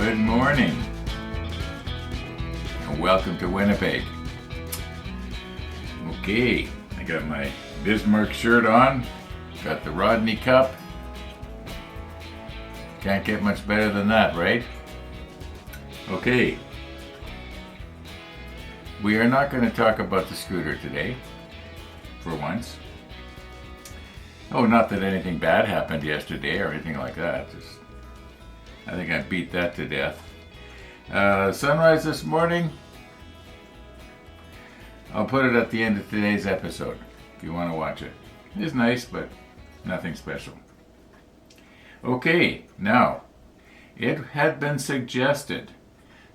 Good morning, and welcome to Winnipeg. Okay, I got my Bismarck shirt on, got the Rodney cup. Can't get much better than that, right? Okay, we are not going to talk about the scooter today, for once. Oh, not that anything bad happened yesterday or anything like that. I think I beat that to death. Sunrise this morning. I'll put it at the end of today's episode if you want to watch it. It's nice, but nothing special. Okay, now, it had been suggested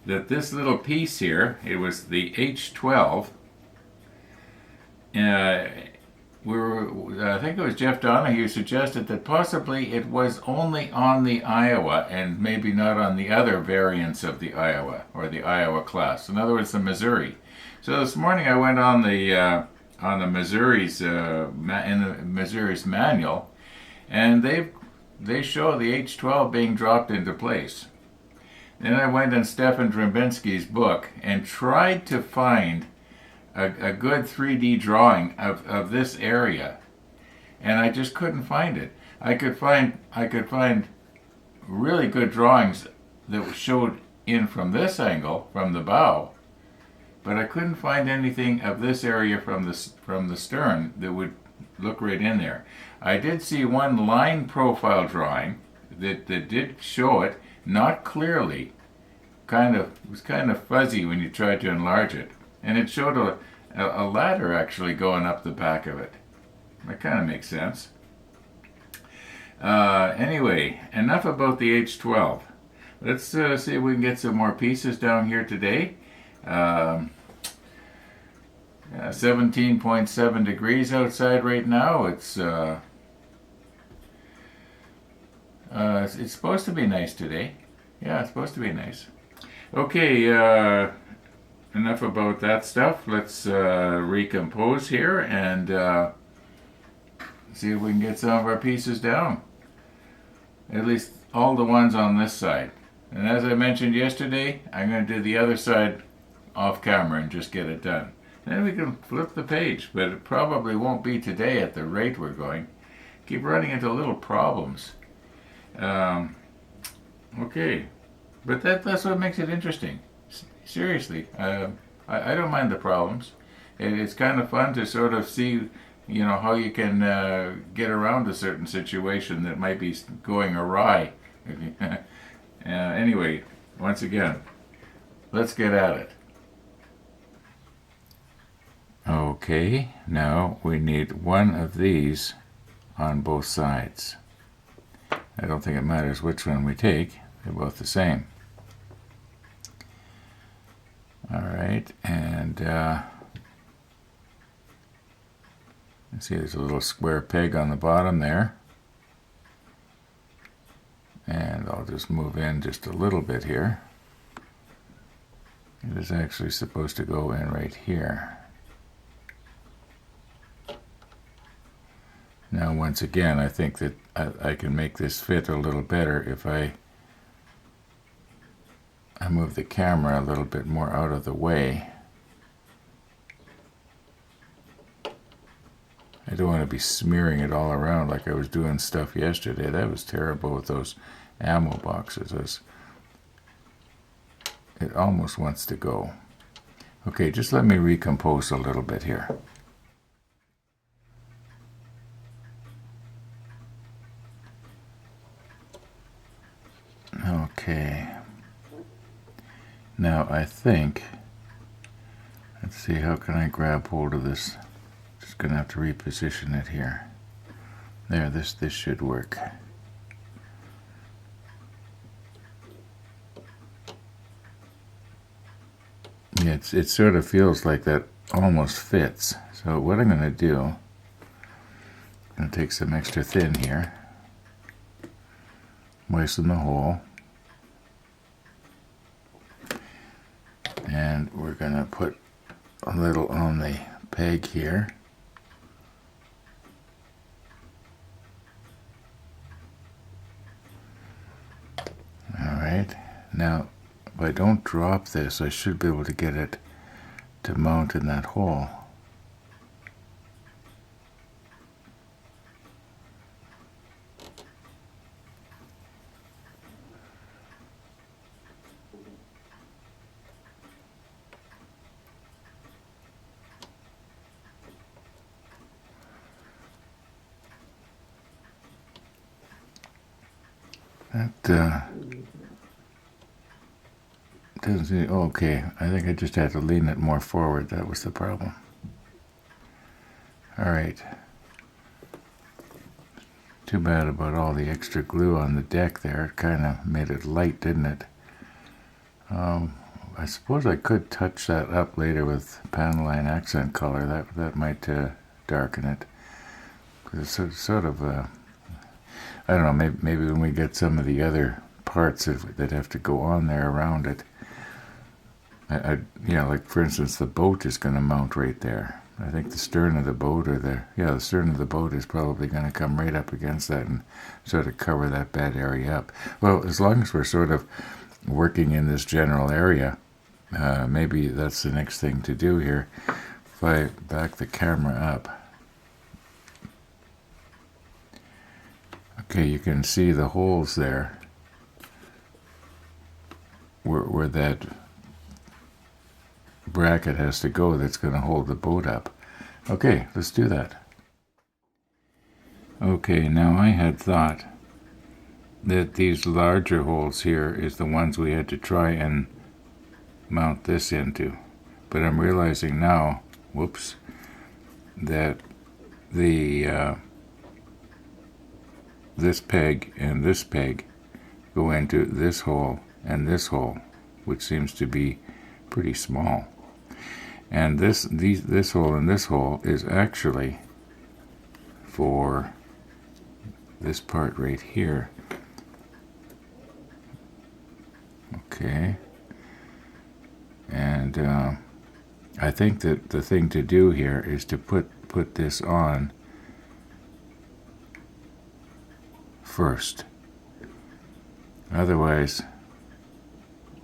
that this little piece here, it was the H-12, I think it was Jeff Donahue who suggested that possibly it was only on the Iowa and maybe not on the other variants of the Iowa or the Iowa class. In other words, the Missouri. So this morning I went on the Missouri's in the Missouri's manual, and they show the H-12 being dropped into place. Then I went in Stefan Drabinski's book and tried to find a good 3D drawing of this area, and I just couldn't find it. I could find really good drawings that showed in from this angle, from the bow, but I couldn't find anything of this area from the stern that would look right in there. I did see one line profile drawing that did show it, not clearly. It was kind of fuzzy when you tried to enlarge it. And it showed a ladder actually going up the back of it. That kind of makes sense. Anyway, enough about the H-12. Let's see if we can get some more pieces down here today. 17.7 degrees outside right now. It's supposed to be nice today. Yeah, it's supposed to be nice. Okay, enough about that stuff. Let's recompose here and see if we can get some of our pieces down. At least all the ones on this side. And as I mentioned yesterday, I'm going to do the other side off camera and just get it done. Then we can flip the page, but it probably won't be today at the rate we're going. Keep running into little problems. Okay, but that's what makes it interesting. Seriously, I don't mind the problems. It's kind of fun to sort of see, how you can get around a certain situation that might be going awry. Anyway, once again, let's get at it. Okay, now we need one of these on both sides. I don't think it matters which one we take. They're both the same. All right, and see there's a little square peg on the bottom there. And I'll just move in just a little bit here. It is actually supposed to go in right here. Now once again, I think that I can make this fit a little better if I move the camera a little bit more out of the way. I don't want to be smearing it all around like I was doing stuff yesterday. That was terrible with those ammo boxes. It almost wants to go. Okay, just let me recompose a little bit here. Okay. Now I think, let's see, how can I grab hold of this? Just gonna have to reposition it here. There, this should work. Yeah, it sort of feels like that almost fits. So what I'm gonna do, I'm gonna take some extra thin here, moisten the hole. And we're going to put a little on the peg here. All right, Now, if I don't drop this, I should be able to get it to mount in that hole. That doesn't seem, okay, I think I just had to lean it more forward. That was the problem. All right. Too bad about all the extra glue on the deck there. It kind of made it light, didn't it? I suppose I could touch that up later with panel line accent color. That might darken it. It's sort of, I don't know, maybe when we get some of the other parts that have to go on there around it, like for instance, the boat is going to mount right there. I think the stern of the boat, the stern of the boat is probably going to come right up against that and sort of cover that bad area up. Well, as long as we're sort of working in this general area, maybe that's the next thing to do here. If I back the camera up, okay, you can see the holes there where that bracket has to go that's going to hold the boat up. Okay, let's do that. Okay, now I had thought that these larger holes here is the ones we had to try and mount this into. But I'm realizing now, whoops, that the this peg and this peg go into this hole and this hole, which seems to be pretty small. And this hole and this hole is actually for this part right here. Okay. And I think that the thing to do here is to put this on first. Otherwise,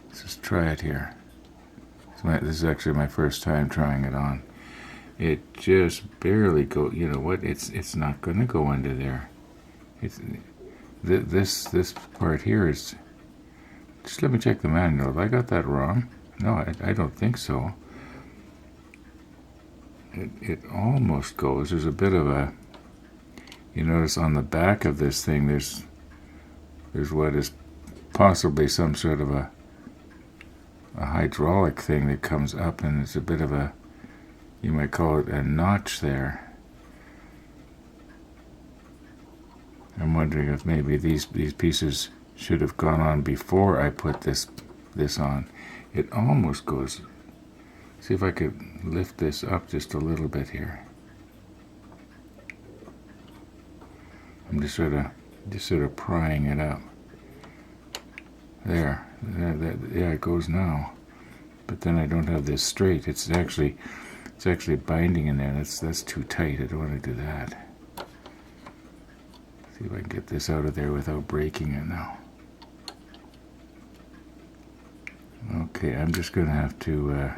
let's just try it here. This is actually my first time trying it on. It just barely goes. You know what? It's not going to go under there. This part here is. Just let me check the manual. Have I got that wrong? No, I don't think so. It almost goes. There's a bit of a. You notice on the back of this thing, there's what is possibly some sort of a hydraulic thing that comes up, and it's a bit of a, you might call it a notch there. I'm wondering if maybe these pieces should have gone on before I put this on. It almost goes. See if I could lift this up just a little bit here. I'm just sort of prying it up. There. Yeah, it goes now. But then I don't have this straight. It's actually binding in there. That's too tight. I don't want to do that. See if I can get this out of there without breaking it now. Okay, I'm just going to have to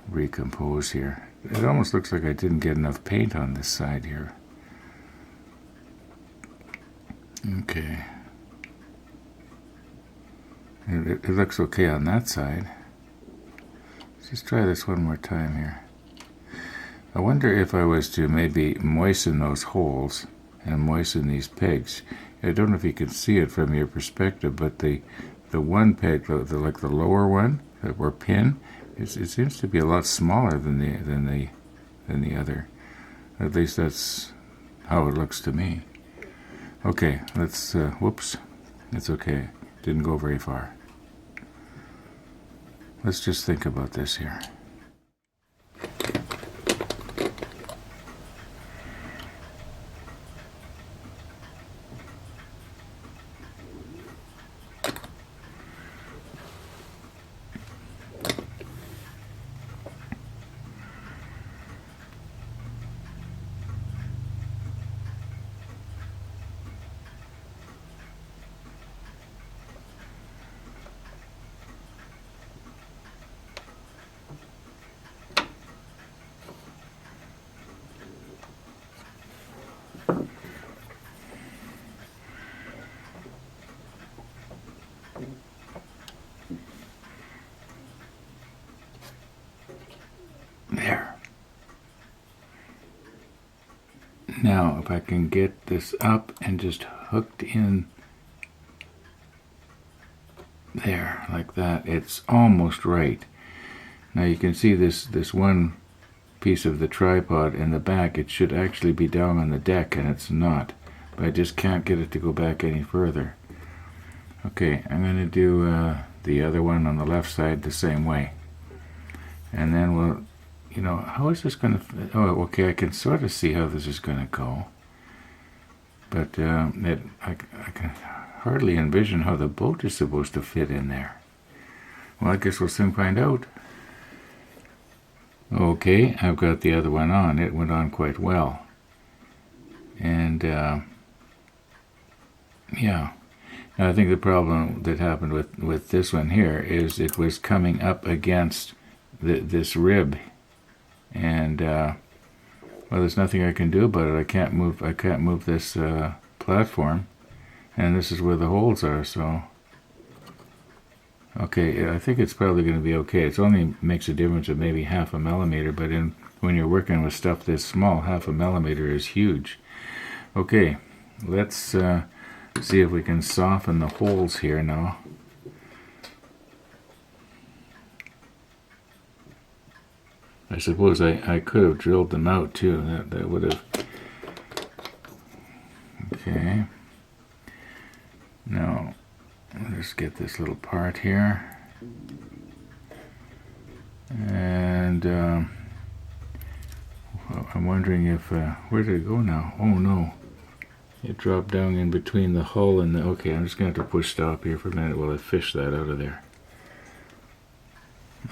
recompose here. It almost looks like I didn't get enough paint on this side here. Okay. It looks okay on that side. Let's just try this one more time here. I wonder if I was to maybe moisten those holes and moisten these pegs. I don't know if you can see it from your perspective, but the one peg, like the lower one, or pin, it seems to be a lot smaller than the other. At least that's how it looks to me. Okay, let's. Whoops, it's okay. Didn't go very far. Let's just think about this here. Now, if I can get this up and just hooked in there, like that, it's almost right. Now you can see this one piece of the tripod in the back. It should actually be down on the deck, and it's not. But I just can't get it to go back any further. Okay, I'm going to do the other one on the left side the same way. And then we'll, how is this going to, oh, okay, I can sort of see how this is going to go. But I can hardly envision how the boat is supposed to fit in there. Well, I guess we'll soon find out. Okay, I've got the other one on. It went on quite well. And, yeah. Now, I think the problem that happened with this one here is it was coming up against this rib. And, well, there's nothing I can do about it. I can't move this platform. And this is where the holes are, so... Okay, I think it's probably going to be okay. It only makes a difference of maybe 0.5 millimeter, but when you're working with stuff this small, 0.5 millimeter is huge. Okay, let's see if we can soften the holes here now. I suppose I could have drilled them out too. That would have... Okay. Now, let's get this little part here. And I'm wondering if... where did it go now? Oh no. It dropped down in between the hull and the... Okay, I'm just going to have to push stop here for a minute while I fish that out of there.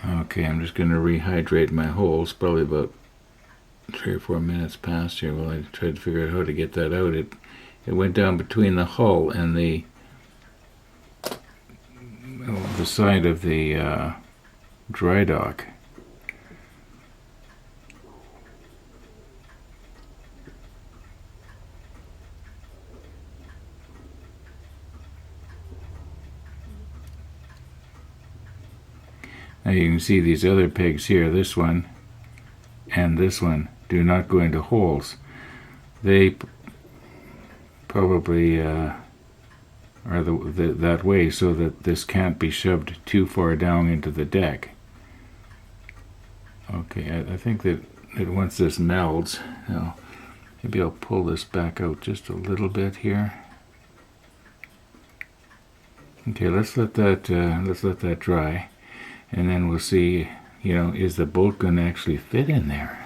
Okay, I'm just going to rehydrate my holes. Probably about 3 or 4 minutes past here while I tried to figure out how to get that out. It went down between the hull and the side of the dry dock. Now you can see these other pegs here, this one and this one, do not go into holes. They probably are that way so that this can't be shoved too far down into the deck. Okay, I think that once this melds, now maybe I'll pull this back out just a little bit here. Okay, let's let that dry. And then we'll see, is the boat going to actually fit in there?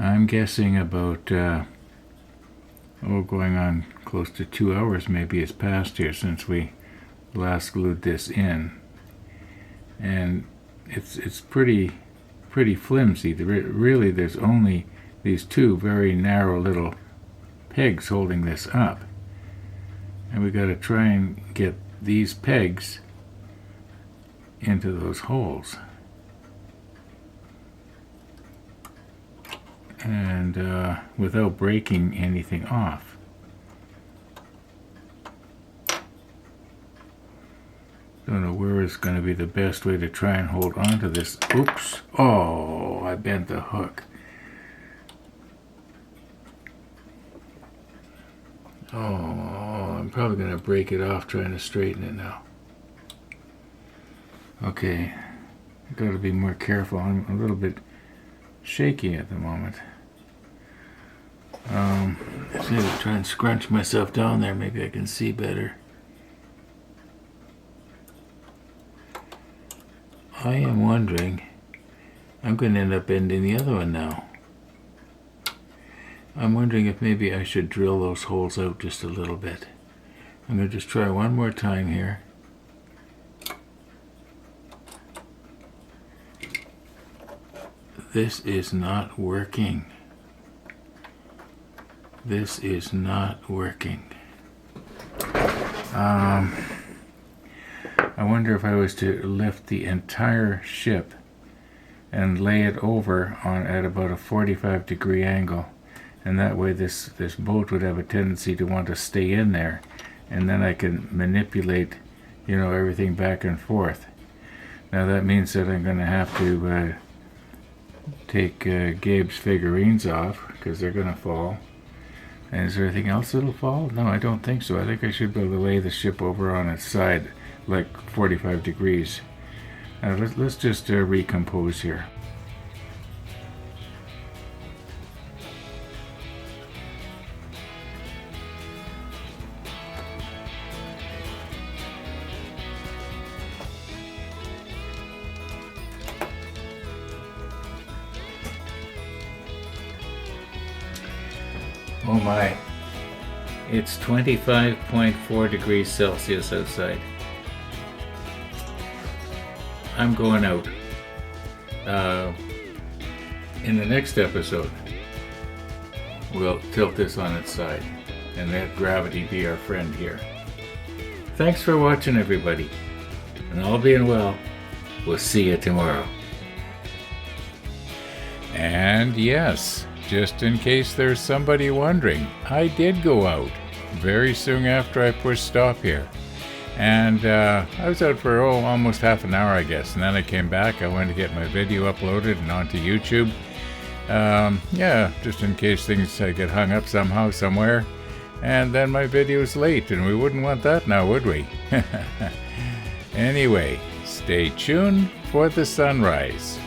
I'm guessing about, going on close to 2 hours maybe has passed here since we last glued this in. And it's pretty pretty flimsy. Really, there's only these two very narrow little pegs holding this up. And we got to try and get these pegs into those holes. And without breaking anything off. Don't know where is going to be the best way to try and hold on to this. Oops. Oh, I bent the hook. Oh, I'm probably going to break it off trying to straighten it now. Okay. I've got to be more careful. I'm a little bit shaky at the moment. Let's maybe try and scrunch myself down there. Maybe I can see better. I am wondering, I'm going to end up bending the other one now. I'm wondering if maybe I should drill those holes out just a little bit. I'm going to just try one more time here. This is not working. This is not working. I wonder if I was to lift the entire ship and lay it over on at about a 45-degree angle, and that way this boat would have a tendency to want to stay in there, and then I can manipulate, everything back and forth. Now that means that I'm going to have to take Gabe's figurines off because they're going to fall. And is there anything else that'll fall? No, I don't think so. I think I should be able to lay the ship over on its side like 45 degrees. Let's just recompose here. Oh my, it's 25.4 degrees Celsius outside. I'm going out. In the next episode, we'll tilt this on its side and let gravity be our friend here. Thanks for watching, everybody. And all being well, we'll see you tomorrow. And yes, just in case there's somebody wondering, I did go out very soon after I pushed stop here. And I was out for almost half an hour, I guess. And then I came back. I went to get my video uploaded and onto YouTube. Yeah, just in case things get hung up somehow, somewhere. And then my video's late, and we wouldn't want that now, would we? Anyway, stay tuned for the sunrise.